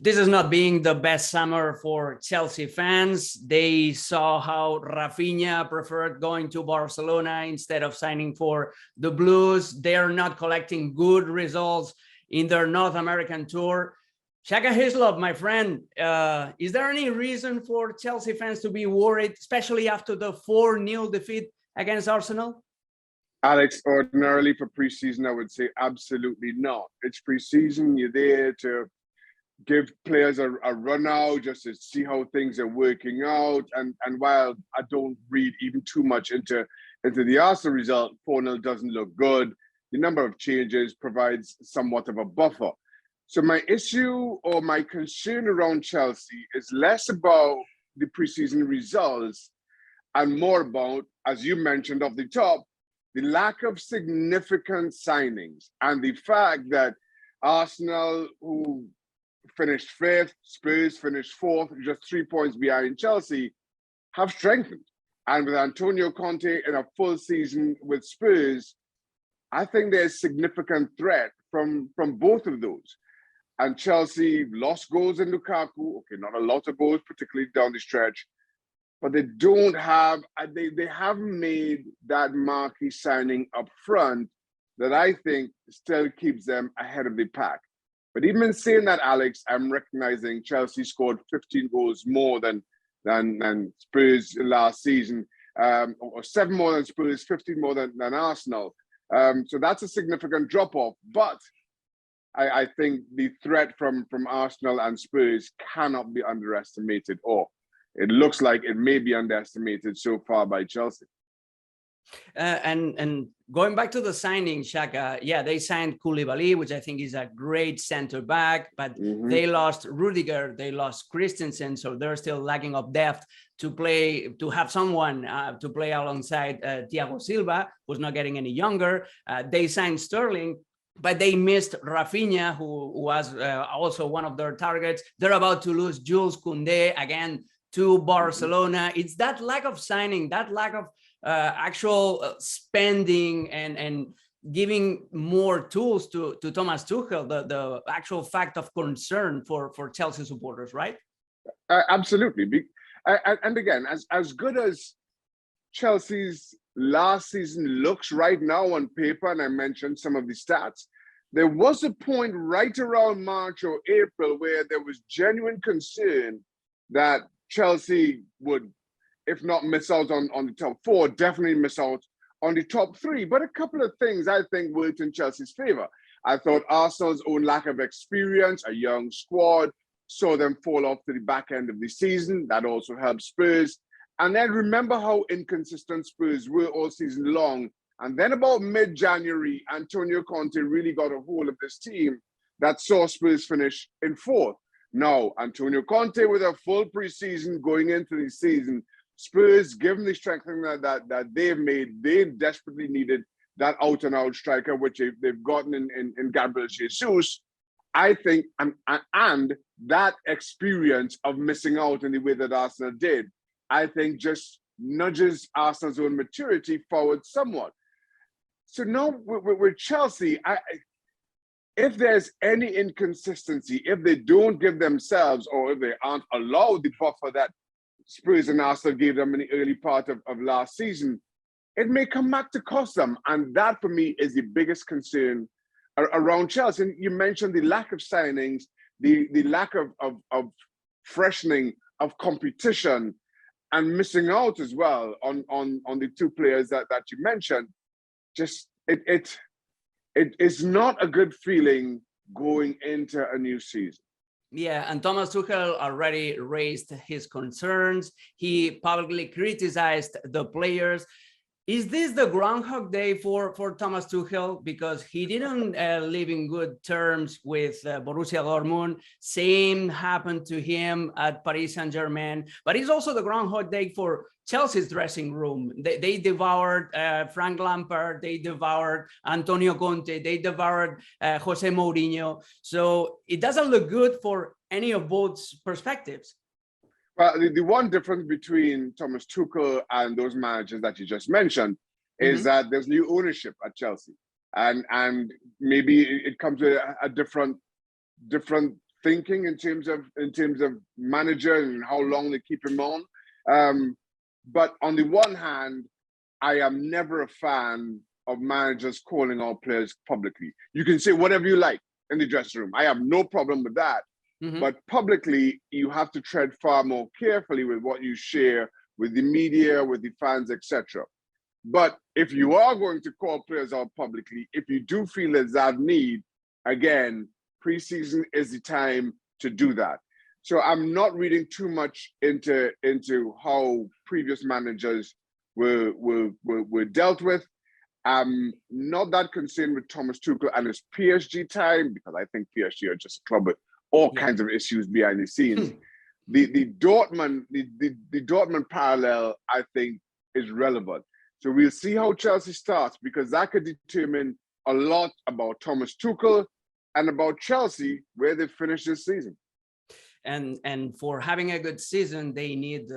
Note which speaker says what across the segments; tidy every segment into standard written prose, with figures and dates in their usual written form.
Speaker 1: This is not being the best summer for Chelsea fans. They saw how Rafinha preferred going to Barcelona instead of signing for the Blues. They are not collecting good results in their North American tour. Shaka Hislop, my friend, is there any reason for Chelsea fans to be worried, especially after the 4-0 defeat against Arsenal?
Speaker 2: Alex, ordinarily for preseason, I would say absolutely not. It's preseason. You're there to give players a run out just to see how things are working out. And while I don't read even too much into the Arsenal result, 4-0 doesn't look good. The number of changes provides somewhat of a buffer. So my issue or my concern around Chelsea is less about the preseason results and more about, as you mentioned off the top, the lack of significant signings and the fact that Arsenal, who finished 5th, Spurs finished 4th, just 3 points behind Chelsea, have strengthened. And with Antonio Conte in a full season with Spurs, I think there's significant threat from both of those. And Chelsea lost goals in Lukaku. Okay, not a lot of goals, particularly down the stretch. But they don't have, they haven't made that marquee signing up front that I think still keeps them ahead of the pack. But even in saying that, Alex, I'm recognizing Chelsea scored 15 goals more than Spurs last season, or 7 more than Spurs, 15 more than Arsenal. So that's a significant drop-off. But I think the threat from Arsenal and Spurs cannot be underestimated, or it looks like it may be underestimated so far by Chelsea.
Speaker 1: And going back to the signing, Shaka, yeah, they signed Koulibaly, which I think is a great center back, but they lost Rudiger, they lost Christensen, so they're still lacking of depth to have someone to play alongside Thiago Silva, who's not getting any younger. They signed Sterling, but they missed Rafinha, who was also one of their targets. They're about to lose Jules Koundé again to Barcelona. It's that lack of signing, that lack of actual spending and giving more tools to Thomas Tuchel, the actual fact of concern for Chelsea supporters, right?
Speaker 2: Absolutely. And again, as good as Chelsea's last season looks right now on paper, and I mentioned some of the stats, there was a point right around March or April where there was genuine concern that Chelsea would, if not miss out on the top 4, definitely miss out on the top 3. But a couple of things I think worked in Chelsea's favor. I thought Arsenal's own lack of experience, a young squad, saw them fall off to the back end of the season. That also helped Spurs. And then remember how inconsistent Spurs were all season long. And then about mid-January, Antonio Conte really got a hold of this team that saw Spurs finish in 4th. Now, Antonio Conte with a full preseason going into the season, Spurs, given the strengthening that they've made, they desperately needed that out-and-out striker, which they've gotten in Gabriel Jesus. I think, and that experience of missing out in the way that Arsenal did, I think just nudges Arsenal's own maturity forward somewhat. So now with Chelsea, if there's any inconsistency, if they don't give themselves, or if they aren't allowed the buffer that Spurs and Arsenal gave them in the early part of last season, it may come back to cost them. And that, for me, is the biggest concern around Chelsea. And you mentioned the lack of signings, the lack of freshening, of competition, and missing out as well on the 2 players that you mentioned. Just, it is not a good feeling going into a new season.
Speaker 1: Yeah, and Thomas Tuchel already raised his concerns. He publicly criticized the players. Is this the Groundhog Day for Thomas Tuchel? Because he didn't live in good terms with Borussia Dortmund. Same happened to him at Paris Saint-Germain. But it's also the Groundhog Day for Chelsea's dressing room. They devoured Frank Lampard. They devoured Antonio Conte. They devoured Jose Mourinho. So it doesn't look good for any of both perspectives.
Speaker 2: Well, the one difference between Thomas Tuchel and those managers that you just mentioned is that there's new ownership at Chelsea, and maybe it comes with a different thinking in terms of manager and how long they keep him on. But on the one hand, I am never a fan of managers calling out players publicly. You can say whatever you like in the dressing room. I have no problem with that. But publicly, you have to tread far more carefully with what you share with the media, with the fans, etc. But if you are going to call players out publicly, if you do feel there's that need, again, preseason is the time to do that. So I'm not reading too much into how previous managers were dealt with. I'm not that concerned with Thomas Tuchel and his PSG time, because I think PSG are just a club with all kinds of issues behind the scenes. The Dortmund parallel, I think, is relevant. So we'll see how Chelsea starts, because that could determine a lot about Thomas Tuchel and about Chelsea, where they finish this season.
Speaker 1: And for having a good season, they need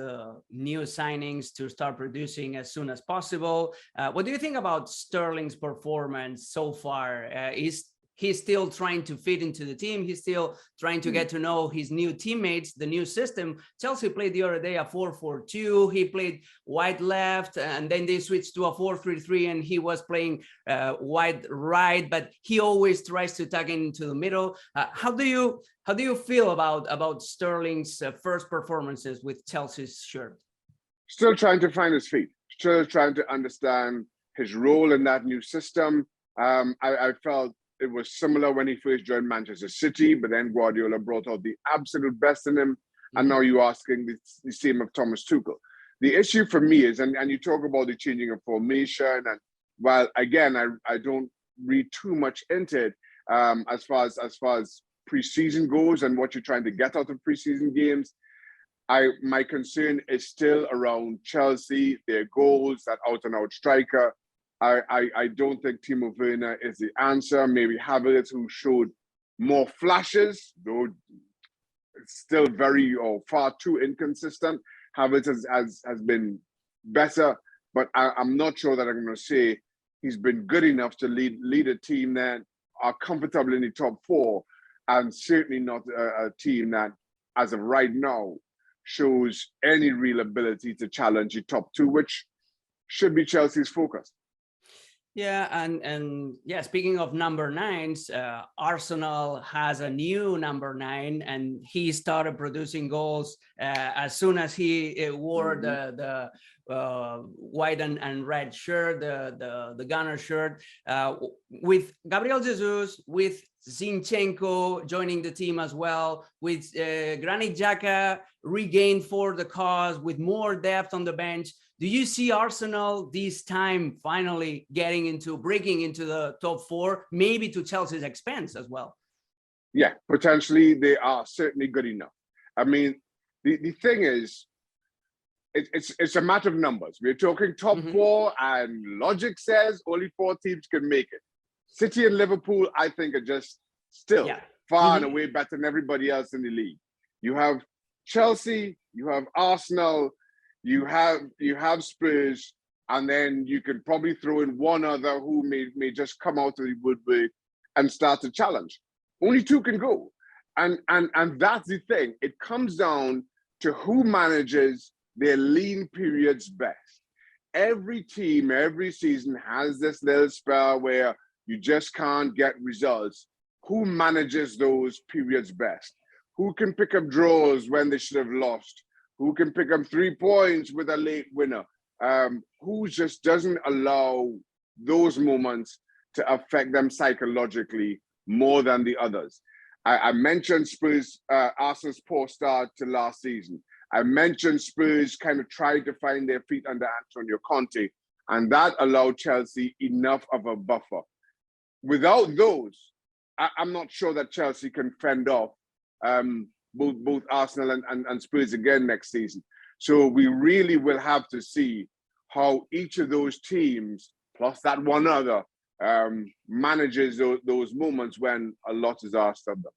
Speaker 1: new signings to start producing as soon as possible. What do you think about Sterling's performance so far? He's still trying to fit into the team. He's still trying to get to know his new teammates, the new system. Chelsea played the other day a 4-4-2. He played wide left, and then they switched to a 4-3-3, and he was playing wide right. But he always tries to tuck into the middle. How do you feel about Sterling's first performances with Chelsea's shirt?
Speaker 2: Still trying to find his feet. Still trying to understand his role in that new system. I felt it was similar when he first joined Manchester City, but then Guardiola brought out the absolute best in him. And now you're asking the same of Thomas Tuchel. The issue for me is, and you talk about the changing of formation, and while again, I don't read too much into it as far as preseason goes and what you're trying to get out of preseason games. My concern is still around Chelsea, their goals, that out-and-out striker. I don't think Timo Werner is the answer. Maybe Havertz, who showed more flashes, though still very or far too inconsistent. Havertz has been better, but I'm not sure that I'm going to say he's been good enough to lead a team that are comfortable in the top four, and certainly not a team that, as of right now, shows any real ability to challenge the top two, which should be Chelsea's focus.
Speaker 1: Yeah, and yeah, speaking of number nines, Arsenal has a new number 9, and he started producing goals as soon as he wore the white and red shirt, the Gunner shirt, with Gabriel Jesus, with Zinchenko joining the team as well, with Granit Xhaka regained for the cause, with more depth on the bench. Do you see Arsenal this time finally breaking into the top 4, maybe to Chelsea's expense as well?
Speaker 2: Yeah, potentially they are certainly good enough. I mean, the thing is, it's a matter of numbers. We're talking top 4, and logic says only 4 teams can make it. City and Liverpool, I think, are just still far and away better than everybody else in the league. You have Chelsea, you have Arsenal, you have Spurs, and then you could probably throw in one other who may just come out of the woodwork and start to challenge. Only 2 can go, and that's the thing. It comes down to who manages their lean periods best. Every team, every season has this little spell where you just can't get results. Who manages those periods best? Who can pick up draws when they should have lost? Who can pick up 3 points with a late winner? Who just doesn't allow those moments to affect them psychologically more than the others? I mentioned Spurs, Arsenal's poor start to last season. I mentioned Spurs kind of tried to find their feet under Antonio Conte, and that allowed Chelsea enough of a buffer. Without those, I'm not sure that Chelsea can fend off both Arsenal and Spurs again next season. So we really will have to see how each of those teams, plus that one other, manages those moments when a lot is asked of them.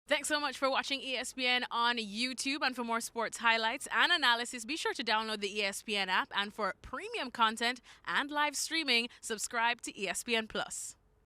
Speaker 3: Thanks so much for watching ESPN on YouTube. And for more sports highlights and analysis, be sure to download the ESPN app. And for premium content and live streaming, subscribe to ESPN Plus.